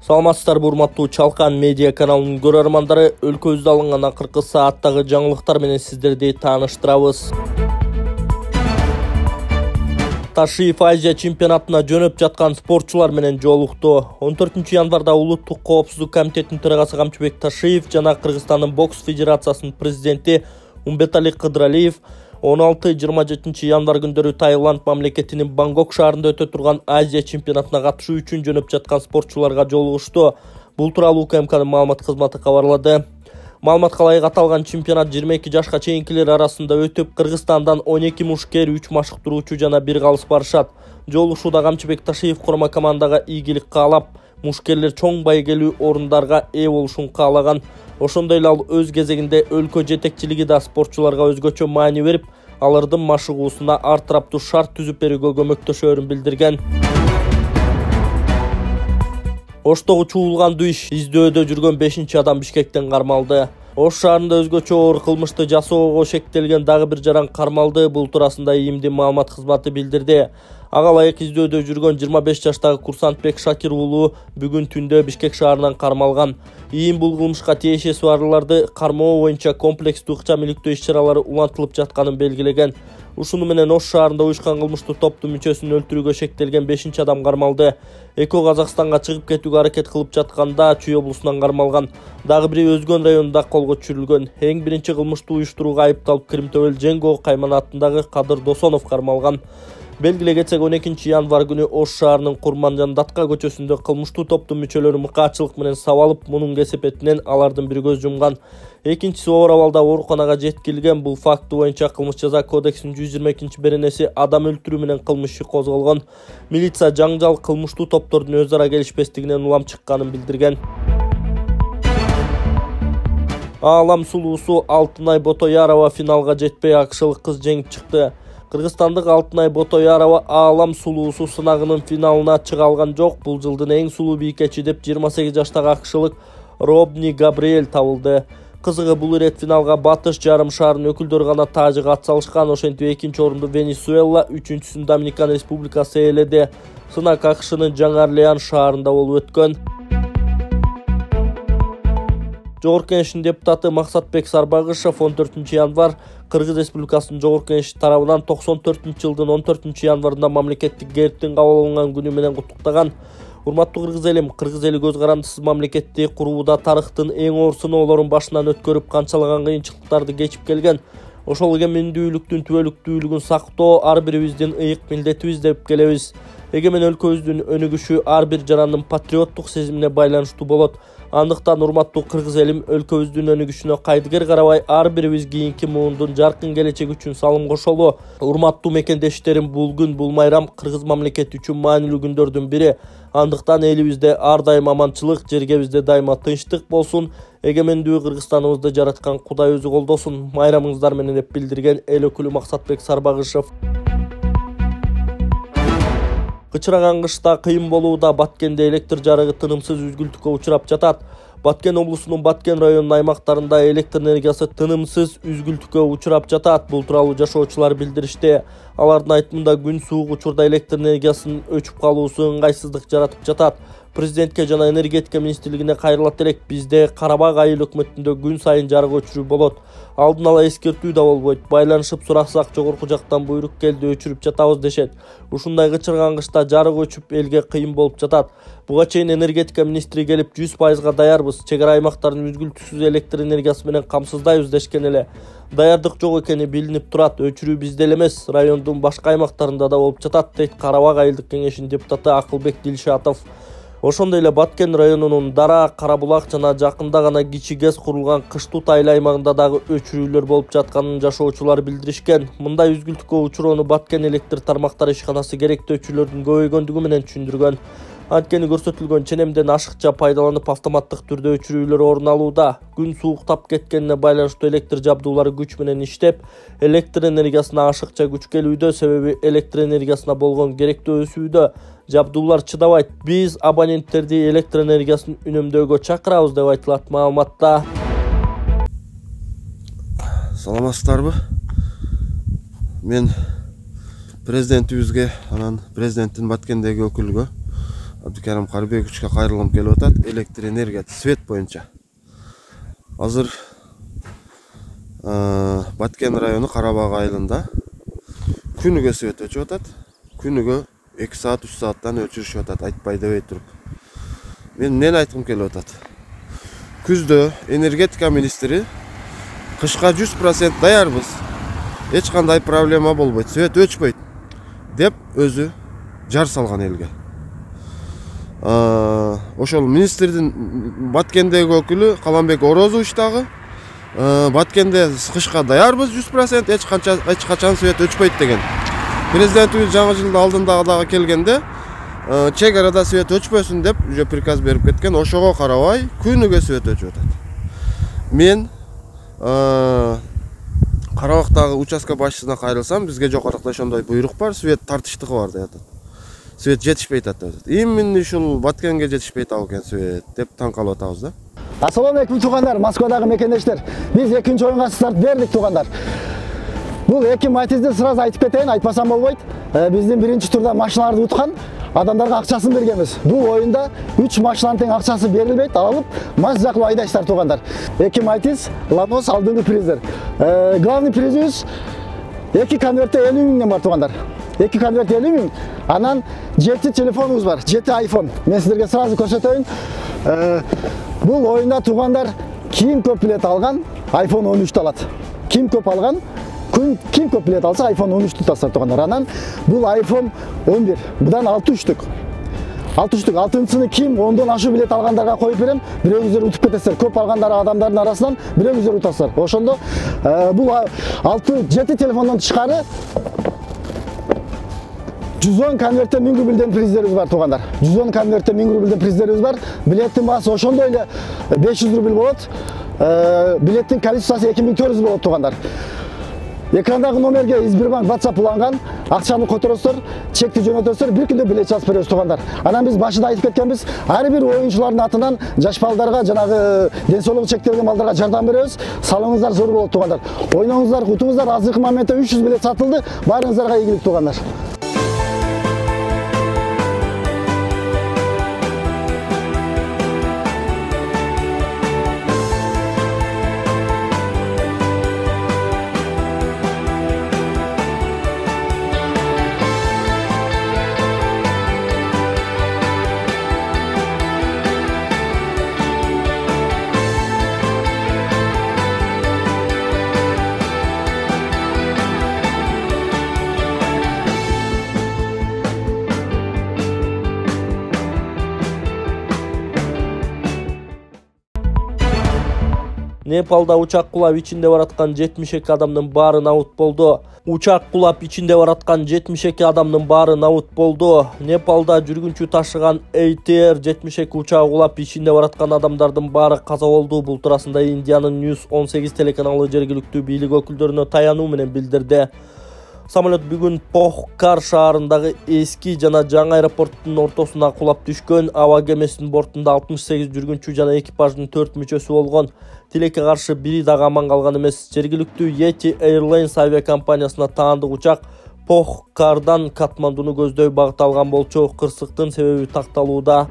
Саламатсыздарбы урматтуу Чалкан медиа каналынын көрөрмандары, өлкөбүздө алынган акыркы сааттагы жаңылыктар менен сиздерди тааныштырабыз. Ташиев Азия чемпионатына жөнөп жаткан спортчулар менен жолукту. 14 январда Улуттук коопсуздук комитетинин төрагасы Камчыбек Ташиев жана Кыргызстандын бокс федерациясынын президенти Умбетали Кыдыралиев 16-27 январ күндөрү Таиланд мамлекетинин Бангкок шаарында өтө турган Азия чемпионатына катышуу үчүн жөнөп жаткан спортчуларга жолугушту. Бул тууралуу УКМКнын маалымат кызматы кабарлады. Маалыматка ылайык аталган чемпионат 22 жашка чейинкилер арасында өтүп, Кыргызстандан 12 мушкер, 3 машыктыруучу жана 1 калыс барышат. Жолугушууда Камчыбек Ташиев курма командага ийгилик каалап, мушкерлер чоң байгелүү орундарга ээ болушун каалаган. Ошондой эле ал өз кезегинде өлкө жетекчилиги да спортчуларга өзгөчө маани берип, алардын машыгуусуна ар тараптуу шарт түзүп берүүгө көмөктөшөөрүн билдирген. Оштогу чуулгандуу иш издөөдө жүргөн 5-адам Бишкектен кармалды. Ош шаарында өзгөчө оор кылмышты жасоого шектелген дагы бир жаран кармалды. Бул туурасында ИИМдин маалымат кызматы билдирди. Ага ылайык издөөдө жүргөн 25 жаштагы Курсантбек Шакир уулу бүгүн түндө Бишкек шаарынан кармалган. ИИМ бул кылмышка тиешеси барларды кармоо боюнча комплекстүү ыкчам иликтөө иш-чаралары улантылып жатканын белгилеген. Ушуну менен Ош шаарында уюшкан кылмыштуу топтун мүчөсүн өлтүрүүгө шектелген 5-адам кармалды. Эко Казакстанга чыгып кетүүгө аракет кылып жатканда Чүй облусунан кармалган. Дагы бири Өзгөн районунда колго түшүрүлгөн. Эң биринчи кылмыштуу уюштурууга айыпталып Кримтөбөл Женго Кайман атындагы Кадыр Досонов кармалган. Белгиле кетсек, 12 январ күнү Ош шаарынын Курманжан Датка көчөсүндө кылмыштуу топтун мүчөлөрү мыкаачылык менен сабалып, мунун кесепетинен алардын бири көз жумган. Экинчиси оор абалда ооруканага жеткирилген. Бул факты боюнча Кылмыш жаза кодексинин 122 беренеси адам өлтүрүү менен кылмыш иши козголгон. Милиция жаңжал кылмыштуу топтордун өз ара келишпестигинен улам чыкканын билдирген. Аалам сулуусу Алтынай Ботоярова финалга жетпей акшылык кыз жеңип чыкты. Кыргызстандык Алтынай Ботоярова аалам сулуусу сынагынын финалына чыга алган жок. Бул жылдын эң сулуу бийкечи деп 28 жаштагы акшылык Робни Габриэль табылды. Кызыгы бул ирет финалга батыш жарым шаарынын өкүлдөрү гана таажыга ат салышкан. Ошентип экинчи орунду Венесуэла, үчүнчүсүн Доминикан Республикасы ээледи. Сынак АКШнын Жаңы Орлеан шаарында болуп өткөн. Жогорку Кеңештин депутаты Максатбек Сарбагышев 14 январ Кыргыз Республикасынын Жогорку Кеңеши тарабынан 94-жылдын 14 январында мамлекеттик гербтин кабыл алынган күнү менен куттуктаган. Урматтуу кыргыз элим, кыргыз эли көз карандысыз мамлекетти курууда тарыхтын эң оор сыноолорун башынан өткөрүп, канчалаган кыйынчылыктарды кечип келген. Ошол эгемендүүлүктүн түбөлүктүүлүгүн сактоо ар бирибиздин ыйык милдетибиз деп келебиз. Эгемен өлкөбүздүн өнүгүшү ар бир жарандын патриоттук сезимине байланыштуу болот. Андыктан урматтуу кыргыз элим, өлкөбүздүн өнүгүшүнө кайдыгер карабай ар бирибиз кийинки муундун жаркын келечеги үчүн салым кошолу. Урматтуу мекендештерим, бул күн, бул майрам кыргыз мамлекети үчүн маанилүү күндөрдүн бири. Андыктан элибизде ар дайым аманчылык, жергебизде дайыма тынчтык болсун. Эгемендүү Кыргызстаныбызды жараткан Кудай өзү колдосун. Майрамыңыздар менен деп билдирген эл өкүлү Максатбек Сарбагышев. Кычыраган кышта кыйын болууда. Баткенде электр жарыгы тынымсыз үзгүлтүккө учурап жатат. Баткен облусунун Баткен районунун аймактарында электр энергиясы тынымсыз үзгүлтүккө учурап жатат. Бул тууралуу жашоочулар билдиришти. Алардын айтымында күн суук учурда электр энергиясынын өчүп калуусу ыңгайсыздык жаратып жатат. Президентке жана энергетика министрлигине кайрылат элек. Бизде Карабак айыл өкмөтүндө күн сайын жарык өчүрүү болот. Алдын ала эскертүү да болбойт. Байланышып сурасак, жогорку жактан буйрук келди, өчүрүп жатабыз дешет. Ушундай кычырган кышта жарык өчүп элге кыйын болуп жатат. Буга чейин энергетика министри келип 100%га даярбыз. Чек ара аймактарын үзгүлтүксүз электр энергиясы менен камсыздайбыз дешкен эле. Даярдык жок экени билинип турат. Өчүрүү бизде эле эмес, райондун башка аймактарында да болуп жатат, дейт Карабак айылдык кеңешинин депутаты Акылбек Дилшатов. Ошондой эле Баткен районунун Дара, Карабулак жана жакында гана кичи ГЭС курулган Кыштут айыл аймагында дагы өчүрүүлөр болуп жатканын жашоочулар билдиришкен. Мындай үзгүлтүккө учуроону Баткен электр тармактары ишканасы керектүү өчүрүүлөрдүн көбөйгөндүгү менен түшүндүргөн. Анткени көрсөтүлгөн ченемден ашыкча пайдаланып автоматтык түрдө өчүрүүлөр орун алууда. Күн сууктап кеткенине байланыштуу электр жабдуулары күч менен иштеп, электр энергиясына ашыкча күч келүүдө, себеби электр энергиясына болгон керектөө өсүүдө. Жабдуулар чыдабайт. Биз абоненттерди электр энергиясын үнөмдөөгө чакырабыз деп айтылат маалыматта. Саламатсыздарбы? Мен президентибизге, анан президенттин Баткендеги өкүлгө Абдыкерим Карыбековичке кайрылгым келип атат. Электр энергия, свет боюнча. Азыр Баткен району Карабаг айылында күнүгө свет өчүп атат. Күнүгө 2 саат 3 сааттан өчүрүшүп атат, айтпай дебей туруп. Мен эмнени айткым келип атат? Күздө энергетика министри кышка 100% даярбыз. Эч кандай проблема болбойт, свет өчпөйт деп өзү жар салган элге. Ошол министрдин Баткендеги өкүлү Каланбек Орозович дагы Баткенде кышка даярбыз 100%, эч качан свет өчпөйт деген. Президентибиз жаңы жылдын алдында дагы келгенде чек арада свет өчпөсүн деп уже приказ берип кеткен. Ошого карабай күнүгө свет өчүп атат. Мен Карабактагы участка башчысына кайрылсам, бизге жогоруда ошондой буйрук бар, свет тартыштыгы бар деп атат. Свет жетишпейт атат. Именно ушул Баткенге жетишпейт экен свет деп таң калып атабыз да. Assalamu alaikum туугандар, Москвадагы мекендештер. Биз экинчи оюнга старт бердик туугандар. Бул эки матчты сразу айтып кетейин, айтпасам болбойт. Биздин биринчи турда машиналарды уткан адамдарга акчасын бергенбиз. Бул оюнда 3 машинанын тең акчасы берилбейт, алып матч жакылып айдайсыздар туугандар. Эки матч Ланос алдыңкы приздер. Главный призибиз 2 конвертте 50 миңден бар туугандар. 2 конверт 50 миң. Анан 7 телефонубуз бар, 7 iPhone. Мен силерге сразу көрсөтөйүн. Бул оюнда туугандар ким көп билет алган iPhone 13 алат. Ким көп алган, ким көп билет алса iPhone 13 тутасыздар туугандар. Анан бул iPhone 11. Будан 6 үчтүк. 6 үчтүк. 6-сыны ким 10дон ашуу билет алгандарга коюп берем. Бирөөңүздөр утуп кетесиздер. Көп алгандар адамдардын арасынан бирөөңүздөр утасыздар. Ошондо бул 6-7 телефондон тышкары 110 конвертте 1000 рубльден приздерибиз бар туугандар. 110 конвертте 1000 рубльден приздерибиз бар. Билеттин баасы ошондой эле 500 рубль болот. Билеттин количествосы 2400 болот туугандар. Экрандагы номерге Избирбанк WhatsApp уланган, акчаны которосуздар, чекти жөнөтөсүздөр, бир күндө билет жазып беребиз туугандар. Анан биз башында айтып кеткенбиз, ар бир оюнчулардын атынан жаш балдарга, жанагы ден соолугу чектелген балдарга жардам беребиз. Салымыңыздар зор болот туугандар. Ойноңуздар, утуңуздар. Азыркы моментте 300 билет сатылды. Баарыңыздарга ийгилик туугандар. Непалда учак кулап ичинде бараткан 72 адамдын баары наут болду. Учак кулап ичинде бараткан 72 адамдын баары наут болду. Непалда жүргүнчү ташыган ATR-72 учагы кулап ичинде бараткан адамдардын баары каза болду. Бул туурасында Индиянын News 18 телеканалу жергиликтүү бийлик өкүлдөрүнө таянуу менен билдирди. Самолет бүгүн Похкар шаарындагы эски жана жаңы аэропорттун ортосуна кулап түшкөн. Аба кемесинин бортунда 68 жүргүнчү жана экипаждын 4 мүчөсү болгон. Тилекке каршы бири дагы аман калган эмес. Жергиликтүү Yeti Airlines авиакомпаниясына таандык учак Похкардан Катмандуну көздөй багыт алган болчу. Кырсыктын себеби такталууда.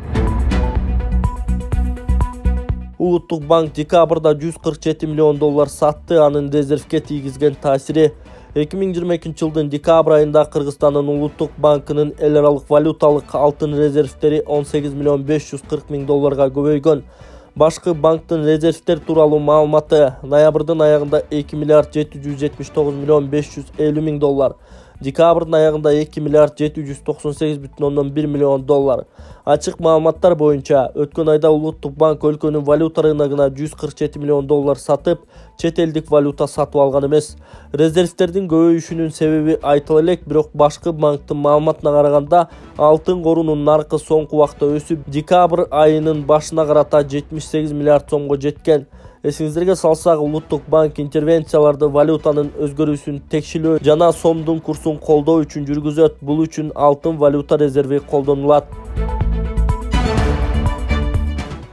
Улуттук банк декабрда $147 миллион сатты. Анын резервге тийгизген таасири 2022 жылдын декабрь айында Кыргызстандын улуттук банкынын эл аралык валюталык алтын резервтери $18 миллион 540 миң көбөйгөн. Башкы банктын резервтер тууралуу маалыматы ноябрдын аягында $2 миллиард 779 миллион 550 миң, декабрдын аягында $2 миллиард 798,1 миллион. Ачык маалыматтар боюнча өткөн айда улуттук банк өлкөнүн валюта рыногуна $147 миллион сатып, чет элдик валюта сатып алган эмес. Резервтердин көбөйүшүнүн себеби айтыла элек, бирок башкы банктын маалыматына караганда алтын корунун наркы соңку убакта өсүп, декабрь айынын башына карата 78 миллиард сомго жеткен. Эсиңиздерге салсак, улуттук банк интервенцияларды валютанын өзгөрүүсүн текшилөө жана сомдун курсун колдоо үчүн жүргүзөт. Бул үчүн алтын валюта резерви колдонулат.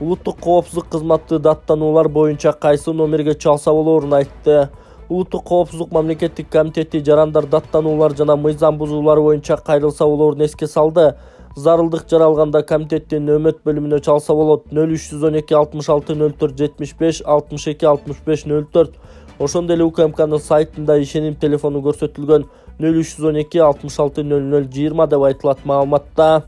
Улуттук коопсуздук кызматы даттануулар боюнча кайсы номерге чалса болоорун айтты. Улуттук коопсуздук мамлекеттик комитети жарандар даттануулар жана мыйзам бузуулар боюнча кайрылса болоорун эске салды. Зарылдык жаралганда комитеттин өмөт бөлүмүнө чалса болот. 0312 66 04 75 62 65 04. Ошондой эле УКМКнын сайтында ишеним телефону көрсөтүлгөн 0312 66 00 20 деп айтылат маалыматта.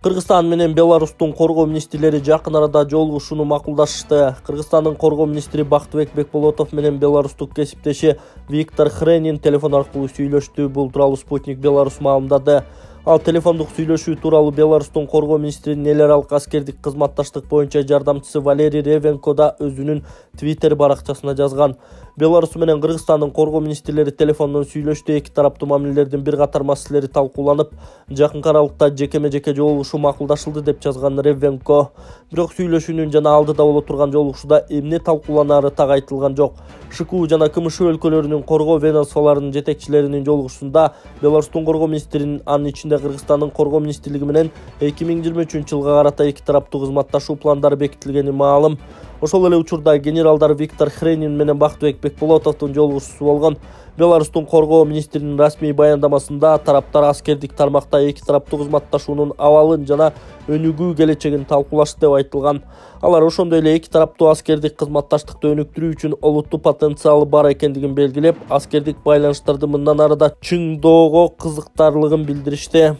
Кыргызстан менен Беларустун коргоо министрлери жакын арада жолугушууну макулдашты. Кыргызстандын коргоо министри Бактыбек Бекболотов менен беларустук кесиптеши Виктор Хренин телефон аркылуу сүйлөштү. Бул тууралуу Спутник Беларусь маалымдады. Ал телефондук сүйлөшүү тууралуу Беларустун коргоо министринин эл аралык аскердик кызматташтык боюнча жардамчысы Валерий Ревенко да өзүнүн Twitter баракчасына жазган. Беларус менен Кыргызстандын коргоо министрлери телефондон сүйлөштү. Эки тараптуу мамилелердин бир катар маселелери талкууланып, жакын аралыкта жекеме-жеке жолугушуу макулдашылды деп жазган Ревенко. Бирок сүйлөшүүнүн жана алдыда боло турган жолугушууда эмне талкууланары так айтылган жок. ШКУ жана КМШ өлкөлөрүнүн коргоо ведомстволорунун жетекчилеринин жолугушуусунда Беларустун коргоо министринин, анын ичинде Кыргызстандын коргоо министрлиги менен 2023 жылга карата эки тараптуу кызматташуу пландары бекитилгени маалым. Ошол эле учурда генералдар Виктор Хренин менен Бактыбек Бекболотовдун жолугушуусу болгон. Беларустун коргоо министринин расмий баяндамасында тараптар аскердик тармакта эки тараптуу кызматташуунун абалын жана өнүгүү келечегин талкуулашты деп айтылган. Алар ошондой эле эки тараптуу аскердик кызматташтыкты өнүктүрүү үчүн олуттуу потенциалы бар экендигин белгилеп, аскердик байланыштарды мындан ары да чыңдоого кызыктарлыгын билдиришти.